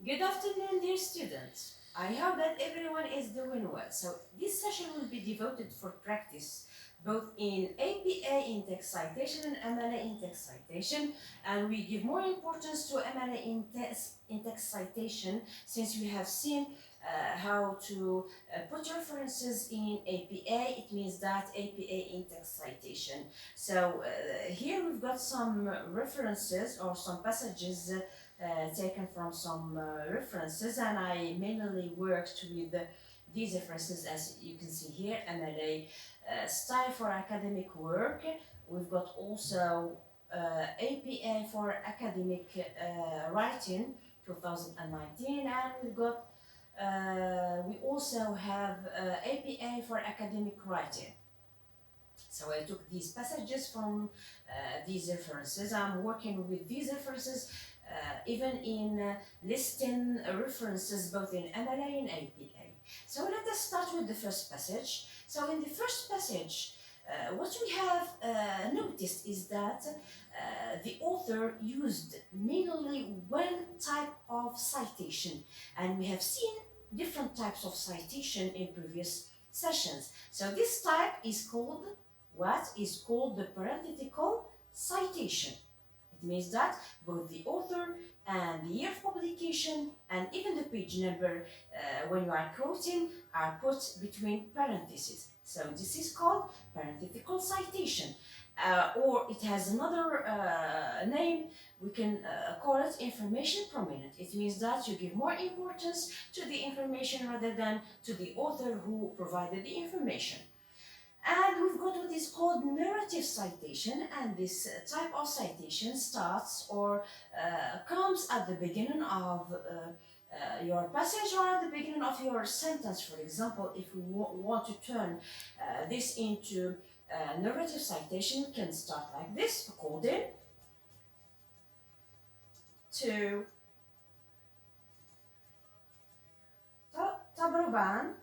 Good afternoon, dear students. I hope that everyone is doing well. So this session will be devoted for practice, both in APA in text citation and MLA in text citation, and we give more importance to MLA in text citation since we have seen how to put references in APA. It means that APA in text citation. So here we've got some references or some passages taken from some references, and I mainly worked with these references as you can see here. MLA style for academic work. We've got also APA for academic writing 2019, and we also have APA for academic writing. So I took these passages from these references. I'm working with these references even in listing references both in MLA and APA. So let us start with the first passage. So in the first passage, what we have noticed is that the author used mainly one type of citation, and we have seen different types of citation in previous sessions. So this type is called what is called the parenthetical citation. It means that both the author and the year of publication and even the page number when you are quoting are put between parentheses. So this is called parenthetical citation. Or it has another name, we can call it information prominent. It means that you give more importance to the information rather than to the author who provided the information. And we've got what is called narrative citation, and this type of citation starts or comes at the beginning of your passage or at the beginning of your sentence. For example, if we want to turn this into narrative citation, we can start like this, according to Tabroban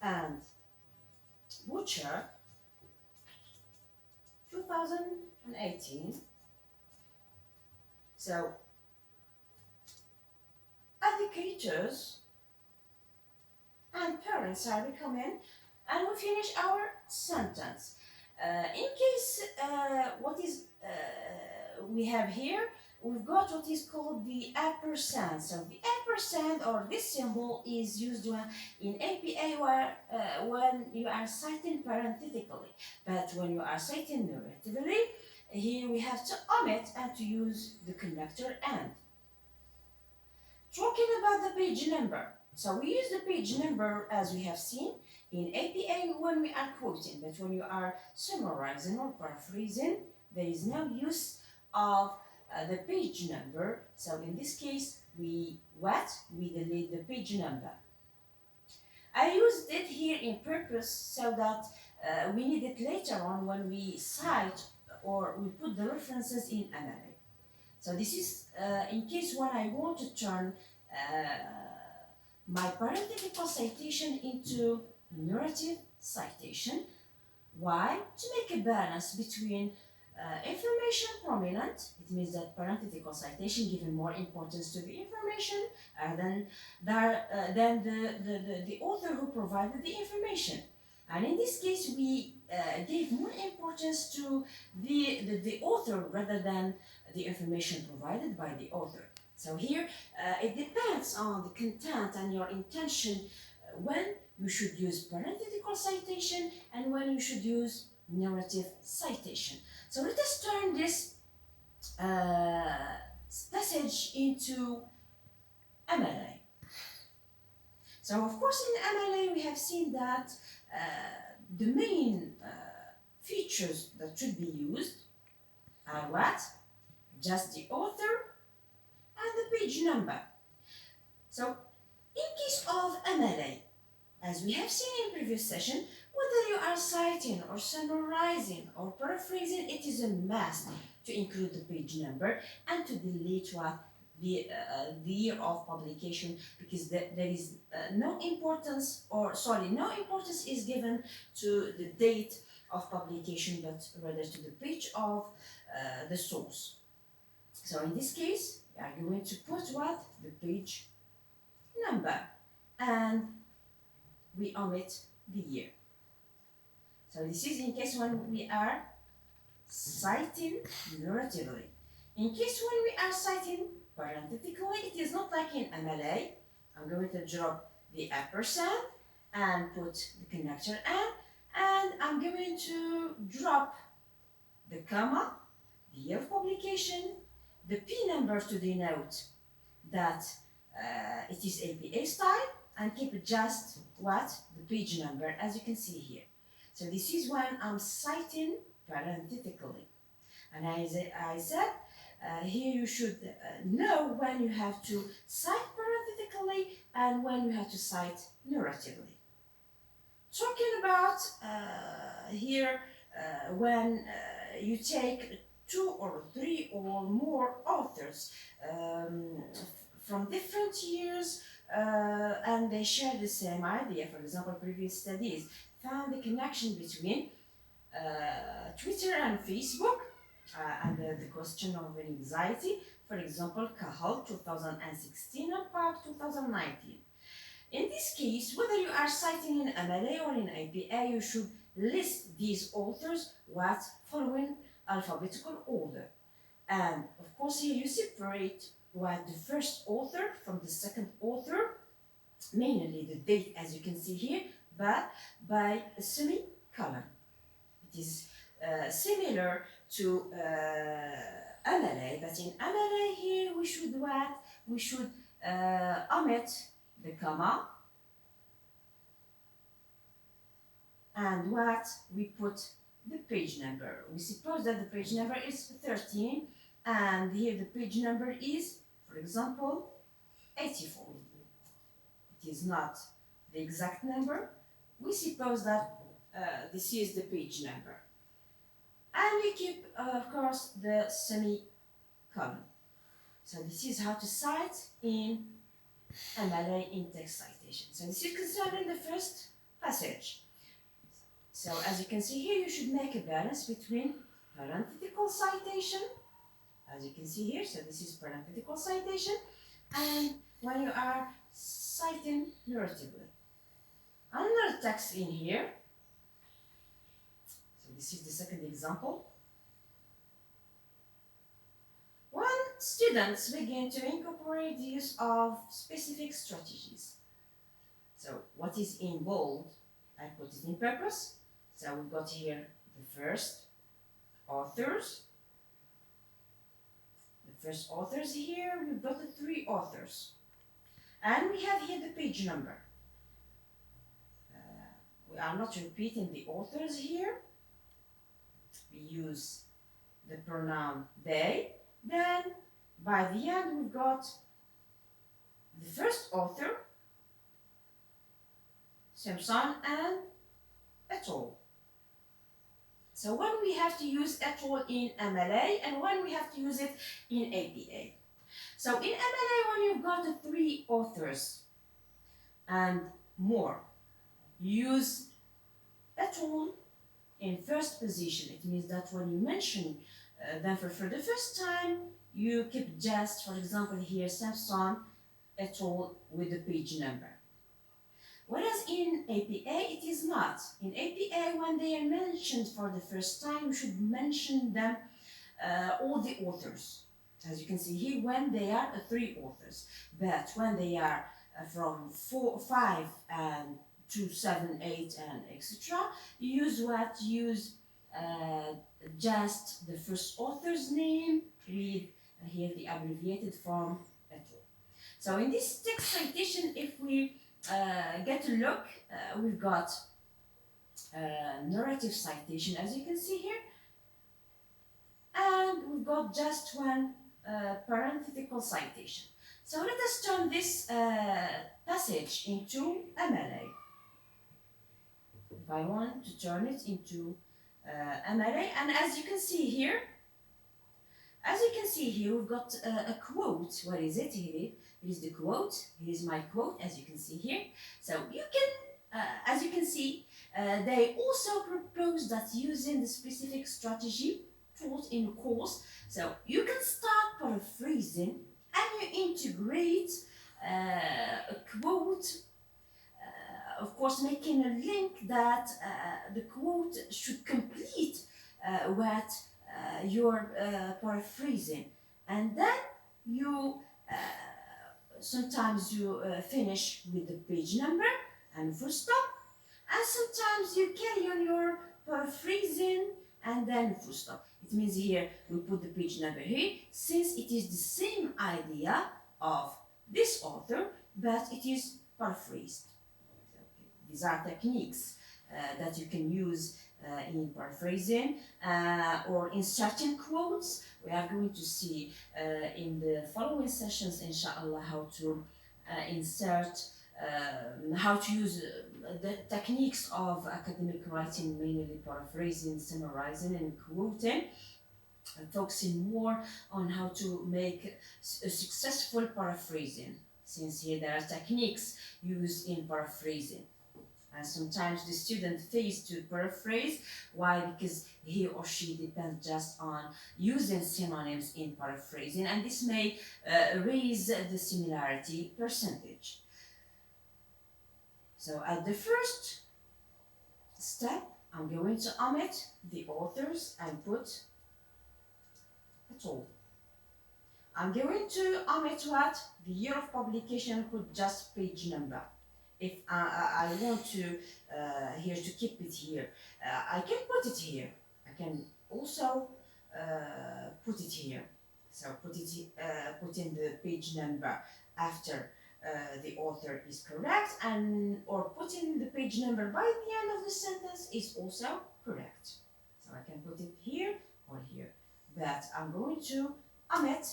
and Butcher 2018. So educators and parents are becoming, and we finish our sentence. In case what is we have here, we've got what is called the ampersand. So the ampersand or this symbol is used in APA where, when you are citing parenthetically, but when you are citing narratively, here we have to omit and to use the connector and. Talking about the page number. So we use the page number as we have seen in APA when we are quoting, but when you are summarizing or paraphrasing, there is no use of the page number. So in this case, we delete the page number. I used it here in purpose so that we need it later on when we cite or we put the references in MLA. So this is in case when I want to turn my parenthetical citation into narrative citation. Why? To make a balance between information prominent, it means that parenthetical citation giving more importance to the information than the author who provided the information. And in this case, we gave more importance to the author rather than the information provided by the author. So here, it depends on the content and your intention when you should use parenthetical citation and when you should use narrative citation. So let us turn this passage into MLA. So of course in MLA we have seen that the main features that should be used are what? Just the author and the page number. So in case of MLA, as we have seen in previous session, whether you are citing or summarizing or paraphrasing, it is a must to include the page number and to delete what the year of publication, because there is no importance is given to the date of publication, but rather to the page of the source. So in this case, we are going to put what? The page number, and we omit the year. So this is in case when we are citing narratively. In case when we are citing parenthetically, it is not like in MLA. I'm going to drop the ampersand and put the connector and I'm going to drop the comma, the year of publication, the P number to denote that it is APA style, and keep it just what? The page number, as you can see here. So this is when I'm citing parenthetically. And as I said, here you should know when you have to cite parenthetically and when you have to cite narratively. Talking about here when you take 2 or 3 or more authors from different years and they share the same idea. For example, previous studies found the connection between Twitter and Facebook and the question of anxiety. For example, Cahal 2016 and Park 2019. In this case, whether you are citing in MLA or in APA, you should list these authors what following alphabetical order. And of course, here you separate what the first author from the second author, mainly the date, as you can see here, but by a semicolon. It is similar to MLA, but in MLA here we should what? We should omit the comma and what? We put the page number. We suppose that the page number is 13 and here the page number is, for example, 84. It is not the exact number. We suppose that this is the page number. And we keep, of course, the semicolon. So this is how to cite in MLA in text citation. So this is concerning the first passage. So as you can see here, you should make a balance between parenthetical citation, as you can see here, so this is parenthetical citation, and when you are citing narratively. Another text in here, so this is the second example. When students begin to incorporate the use of specific strategies. So what is in bold, I put it in purpose. So we've got here the first authors. The first authors here, we've got the 3 authors. And we have here the page number. We are not repeating the authors here. We use the pronoun they. Then, by the end, we've got the first author, Simpson and et al. So when we have to use et al in MLA and when we have to use it in APA. So in MLA, when you've got the 3 authors and more, use et al in first position. It means that when you mention them for the first time, you keep just, for example, here Simpson et al with the page number. Whereas in APA, it is not. In APA, when they are mentioned for the first time, you should mention them, all the authors. As you can see here, when they are 3 authors. But when they are from 4, 5, and 2, 7, 8, and etc., you use what? Use just the first author's name, read here the abbreviated form et al. So in this text citation, if we get a look, we've got narrative citation, as you can see here, and we've got just one parenthetical citation. So let us turn this passage into MLA. If I want to turn it into MLA, and as you can see here, we've got a quote. What is it? Here is the quote. Here is my quote, as you can see here. So you can, as you can see, they also propose that using the specific strategy taught in course. So you can start paraphrasing and you integrate a quote, of course making a link that the quote should complete what you're paraphrasing, and then you sometimes you finish with the page number and full stop, and sometimes you carry on your paraphrasing and then full stop. It means here we put the page number here since it is the same idea of this author but it is paraphrased. These are techniques that you can use in paraphrasing or inserting quotes. We are going to see in the following sessions, inshallah, how to insert, how to use the techniques of academic writing, mainly paraphrasing, summarizing, and quoting, and focusing more on how to make a successful paraphrasing, since here there are techniques used in paraphrasing. And sometimes the student fails to paraphrase. Why? Because he or she depends just on using synonyms in paraphrasing, and this may raise the similarity percentage. So at the first step, I'm going to omit the authors and put at all. I'm going to omit what? The year of publication, put just page number. If I want to here to keep it here, I can put it here. I can also put it here. So put in the page number after the author is correct, and or putting the page number by the end of the sentence is also correct. So I can put it here or here, but I'm going to omit,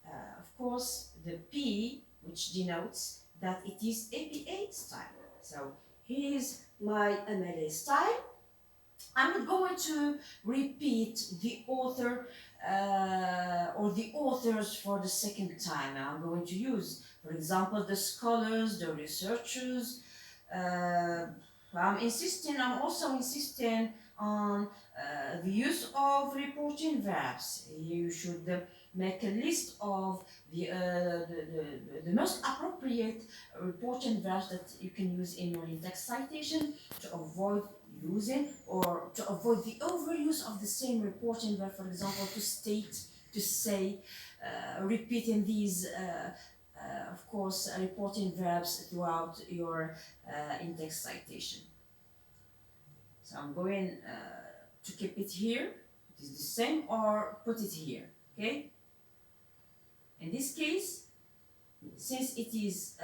of course, the P, which denotes that it is APA style. So here is my MLA style. I'm not going to repeat the author or the authors for the second time. I'm going to use, for example, the scholars, the researchers. I'm also insisting on the use of reporting verbs. You should make a list of the most appropriate reporting verbs that you can use in your in-text citation to avoid using or to avoid the overuse of the same reporting verb, for example, to state, to say, repeating these of course reporting verbs throughout your in-text citation. So I'm going to keep it here, it is the same, or put it here, okay? In this case, since it is,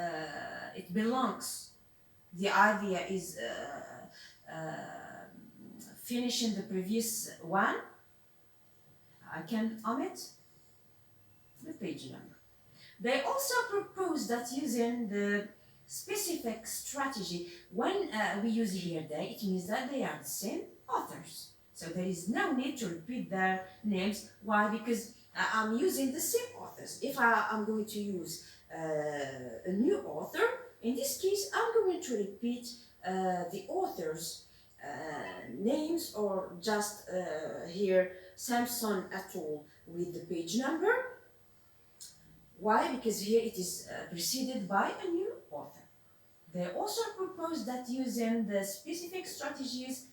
it belongs, the idea is finishing the previous one, I can omit the page number. They also propose that using the specific strategy, when we use here they, it means that they are the same authors. So there is no need to repeat their names. Why? Because I'm using the same authors. If I'm going to use a new author, in this case, I'm going to repeat the author's names, or just here Samson et al. With the page number. Why? Because here it is preceded by a new author. They also propose that using the specific strategies,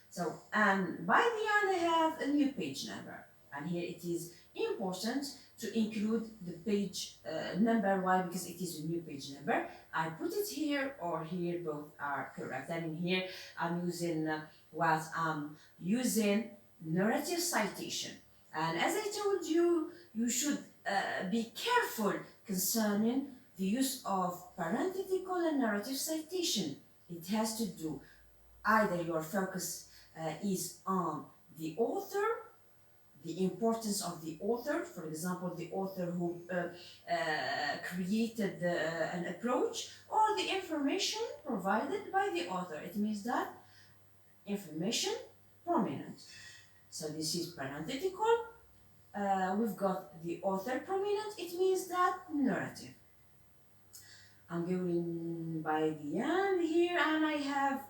so and by the end I have a new page number, and here it is important to include the page number. Why? Because it is a new page number. I put it here or here, both are correct. And in here I'm using what I'm using narrative citation. And as I told you, you should be careful concerning the use of parenthetical and narrative citation. It has to do either your focus is on the author, the importance of the author, for example, the author who created an approach, or the information provided by the author. It means that information prominent. So this is parenthetical. We've got the author prominent. It means that narrative. I'm going by the end here, and I have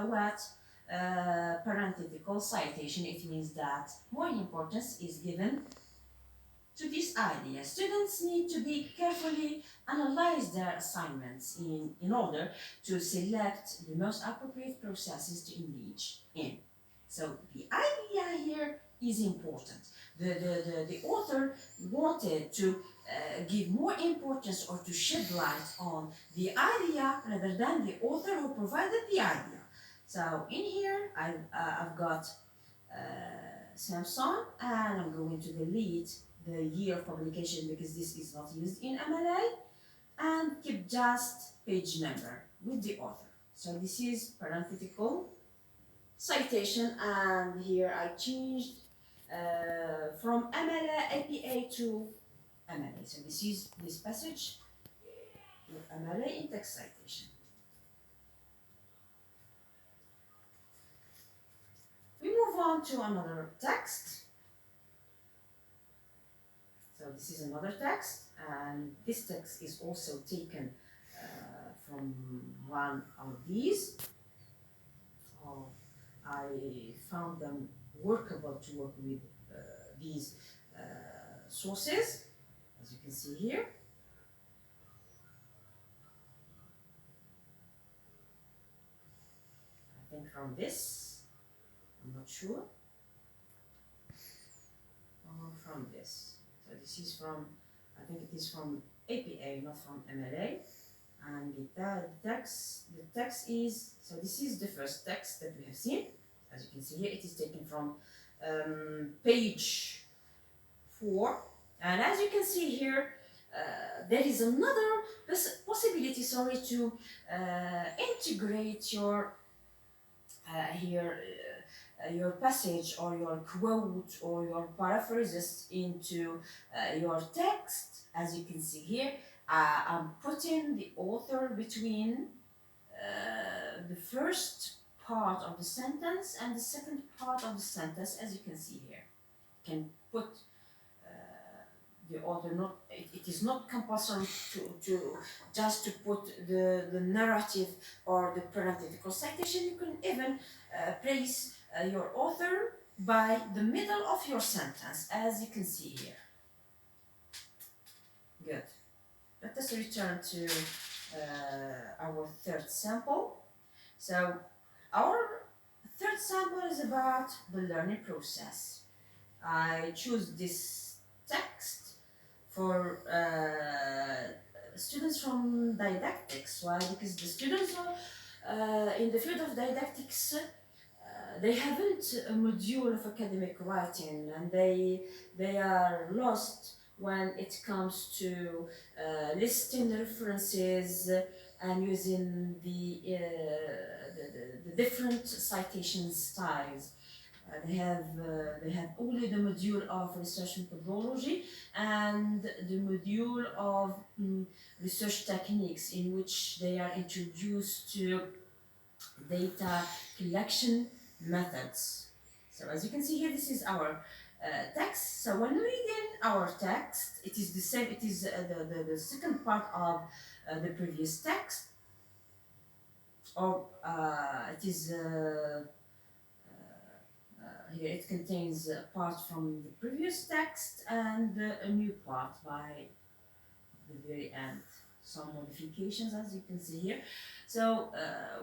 what? parenthetical citation. It means that more importance is given to this idea. Students need to be carefully analyze their assignments in order to select the most appropriate processes to engage in. So the idea here is important. The author wanted to give more importance or to shed light on the idea rather than the author who provided the idea. So in here I've got Samsung, and I'm going to delete the year of publication because this is not used in MLA, and keep just page number with the author. So this is parenthetical citation, and here I changed from MLA APA to MLA. So this is this passage with MLA in text citation. We move on to another text. So this is another text, and this text is also taken from one of these. I found them workable to work with these sources, as you can see here. I think from this, I'm not sure, or from this. So this is from, I think it is from APA, not from MLA. And the text is, so this is the first text that we have seen. As you can see here, it is taken from page 4. And as you can see here, there is another possibility, to integrate your your passage or your quote or your paraphrases into your text. As you can see here, I'm putting the author between the first part of the sentence and the second part of the sentence, as you can see here. You can put the author, it is not compulsory to just to put the narrative or the parenthetical citation. You can even place your author by the middle of your sentence, as you can see here. Good. Let us return to our third sample. So our third sample is about the learning process. I choose this text for students from didactics. Why? Because the students are in the field of didactics, they haven't a module of academic writing, and they are lost when it comes to listing references and using the different citation styles. They have only the module of research methodology and the module of research techniques, in which they are introduced to data collection methods. So as you can see here, this is our text. So when reading our text, it is the same. It is the second part of the previous text, or it is here it contains a part from the previous text and a new part by the very end. Some modifications, as you can see here. So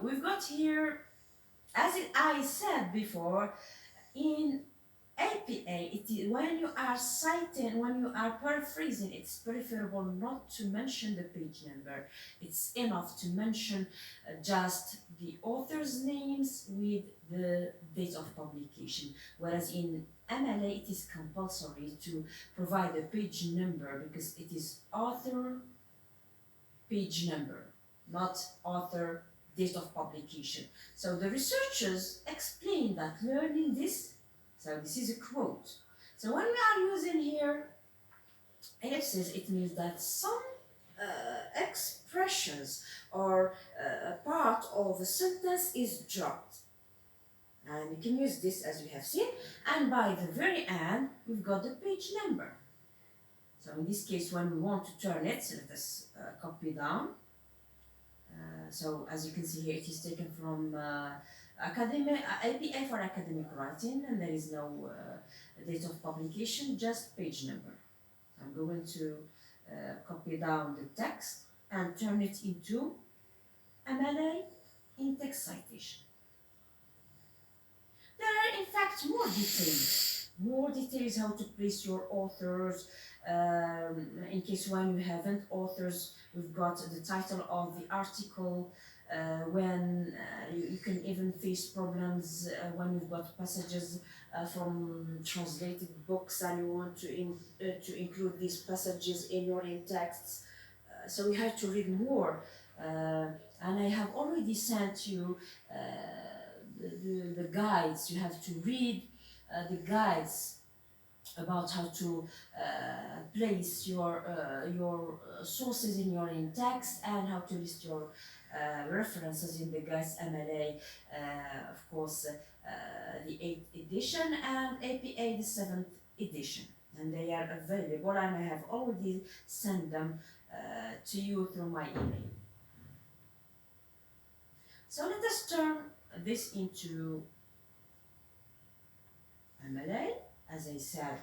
we've got here, as I said before, in APA, when you are citing, when you are paraphrasing, it's preferable not to mention the page number. It's enough to mention just the author's names with the date of publication. Whereas in MLA, it is compulsory to provide a page number, because it is author page number, not author date of publication. So the researchers explain that learning this, so this is a quote. So when we are using here ellipses, it means that some expressions or a part of a sentence is dropped. And you can use this, as we have seen, and by the very end, we've got the page number. So in this case, when we want to turn it, so let us copy down. So as you can see here, it is taken from academic APA for academic writing, and there is no date of publication, just page number. I'm going to copy down the text and turn it into MLA in text citation. There are in fact more details how to place your authors. In case when you haven't authors, we've got the title of the article. When you can even face problems when you've got passages from translated books and you want to include these passages in your in-texts. So you have to read more. And I have already sent you the guides. You have to read the guides about how to place your sources in your in-text and how to list your references in the guides MLA, of course, the 8th edition and APA the 7th edition. And they are available, and I have already sent them to you through my email. So let us turn this into MLA, as I said.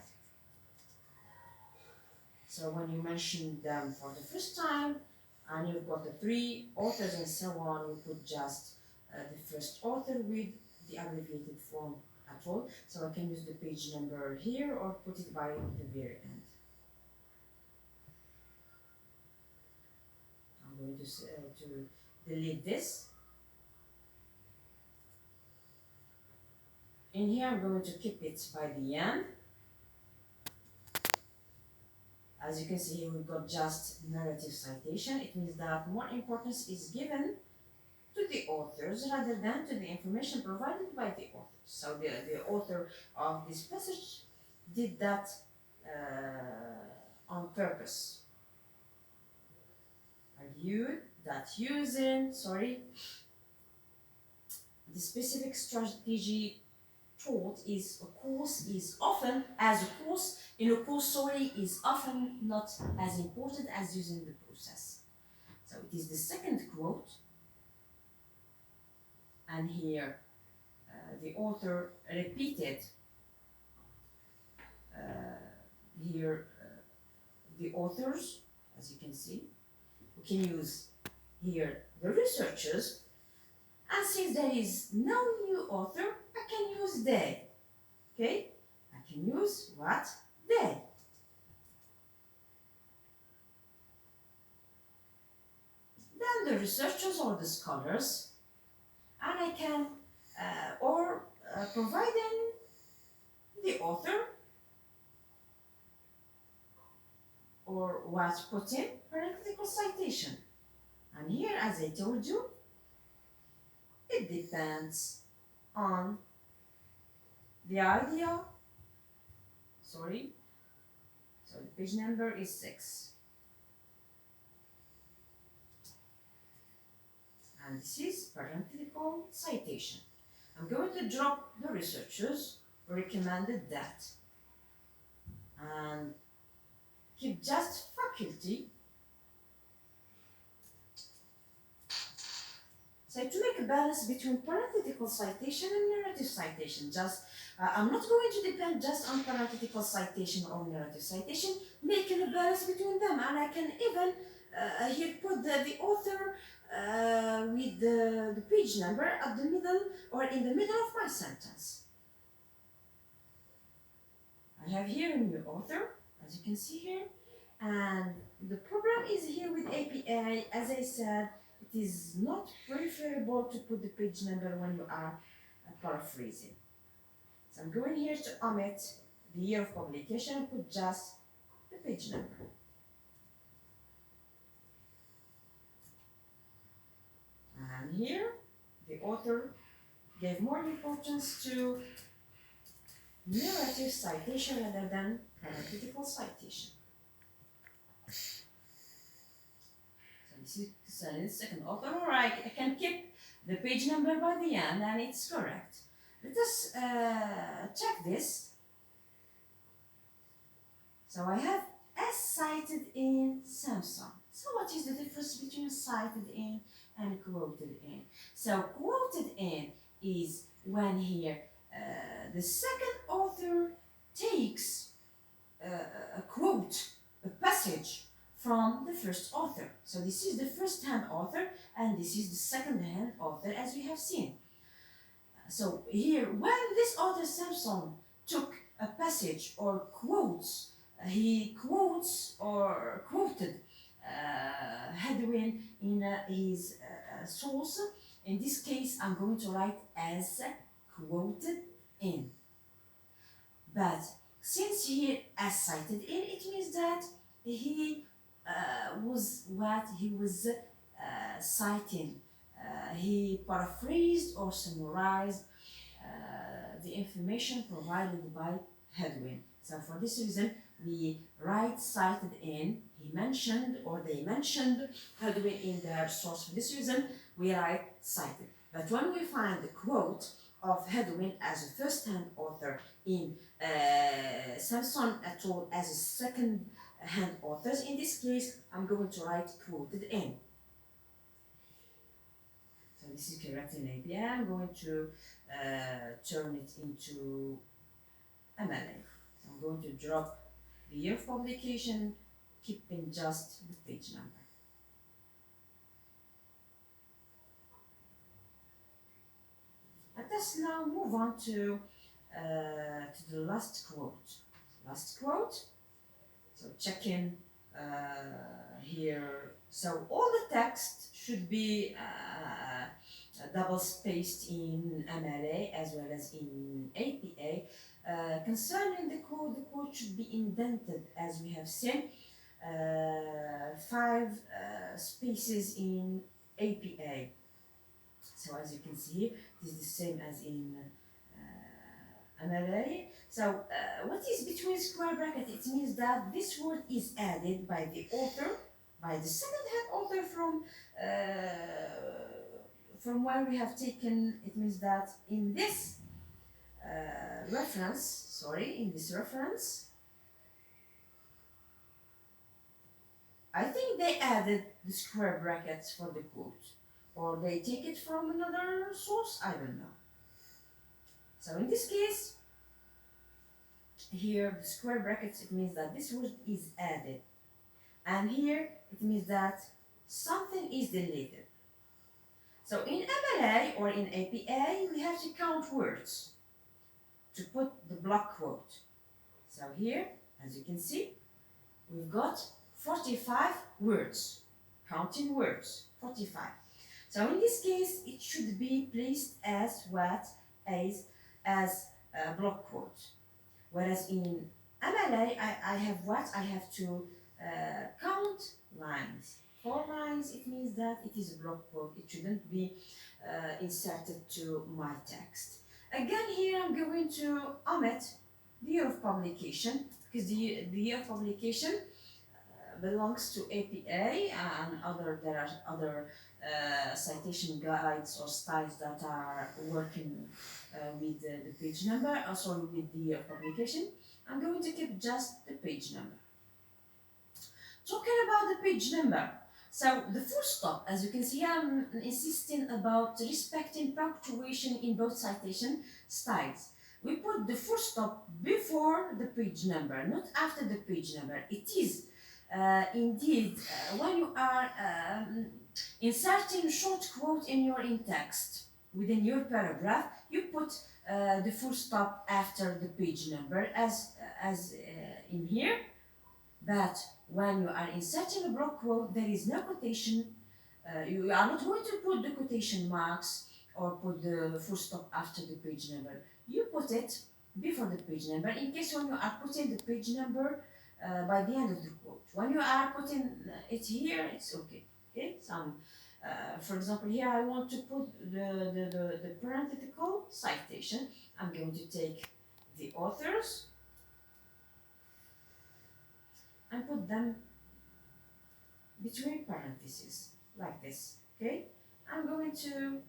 So when you mention them for the first time, and you've got the 3 authors and so on, you put just the first author with the abbreviated form at all. So I can use the page number here or put it by the very end. I'm going to delete this. In here, I'm going to keep it by the end. As you can see here, we've got just narrative citation. It means that more importance is given to the authors rather than to the information provided by the authors. So the author of this passage did that on purpose. Argued that using, the specific strategy taught is a course is often as a course in a course is often not as important as using the process. So it is the second quote, and here the author repeated the authors, as you can see. We can use here the researchers, and since there is no new author, I can use they. Okay? I can use what? They. Then the researchers or the scholars, and I can providing the author or what put in parenthetical citation. And here, as I told you, it depends on the idea. So the page number is 6. And this is parenthetical citation. I'm going to drop the researchers recommended that and keep just faculty. So to make a balance between parenthetical citation and narrative citation, I'm not going to depend just on parenthetical citation or narrative citation, making a balance between them. And I can even here put the author with the page number at the middle or in the middle of my sentence. I have here a new author, as you can see here, and the problem is here with APA, as I said, it is not preferable to put the page number when you are paraphrasing. So I'm going here to omit the year of publication and put just the page number. And here, the author gave more importance to narrative citation rather than parenthetical citation. So this is the second author, or I can keep the page number by the end and it's correct. Let us check this. So I have as cited in Samsung. So what is the difference between cited in and quoted in? So quoted in is when here the second author takes a quote, a passage from the first author. So this is the first-hand author and this is the second-hand author, as we have seen. So here, when this author Samson took a passage or quotes, he quotes or quoted Hadwin in his source. In this case, I'm going to write as quoted in. But since here as cited in, it means that he was what he was citing. He paraphrased or summarized the information provided by Hadwin. So for this reason, we write cited in. He mentioned or they mentioned Hadwin in their source. For this reason, we write cited. But when we find the quote of Hadwin as a first-hand author in Samson et al. As a second-hand authors, in this case, I'm going to write quoted in. So this is correct in APA. I'm going to turn it into MLA. So I'm going to drop the year of publication, keeping just the page number. Let us now move on to the last quote. Last quote. So check in here. So all the text should be double spaced in MLA as well as in APA. Concerning the quote should be indented, as we have seen. 5 spaces in APA. So as you can see here, it is the same as in MLA. So what is between square brackets? It means that this word is added by the author, by the second-hand author from where we have taken. It means that in this reference, I think they added the square brackets for the quote, or they take it from another source, I don't know. So in this case, here the square brackets, it means that this word is added. And here it means that something is deleted. So in MLA or in APA, we have to count words to put the block quote. So here, as you can see, we've got 45 words, counting words, 45. So in this case, it should be placed as what? As a block quote. Whereas in MLA, I have what? I have to count lines. 4 lines, it means that it is a block quote. It shouldn't be inserted to my text. Again, here I'm going to omit the year of publication, because the year of publication belongs to APA and there are other citation guides or styles that are working with the page number, also with the year of publication. I'm going to keep just the page number. Talking about the page number, so the full stop, as you can see, I'm insisting about respecting punctuation in both citation styles. We put the full stop before the page number, not after the page number. It is indeed when you are inserting short quote in your in-text within your paragraph, you put the full stop after the page number as in here. But when you are inserting a block quote, there is no quotation. You are not going to put the quotation marks or put the full stop after the page number. You put it before the page number in case when you are putting the page number by the end of the quote. When you are putting it here, it's okay. Okay, for example, here I want to put the parenthetical citation. I'm going to take the authors and put them between parentheses, like this, okay? I'm going to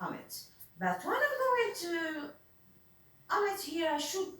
omit. But when I'm going to omit here, I should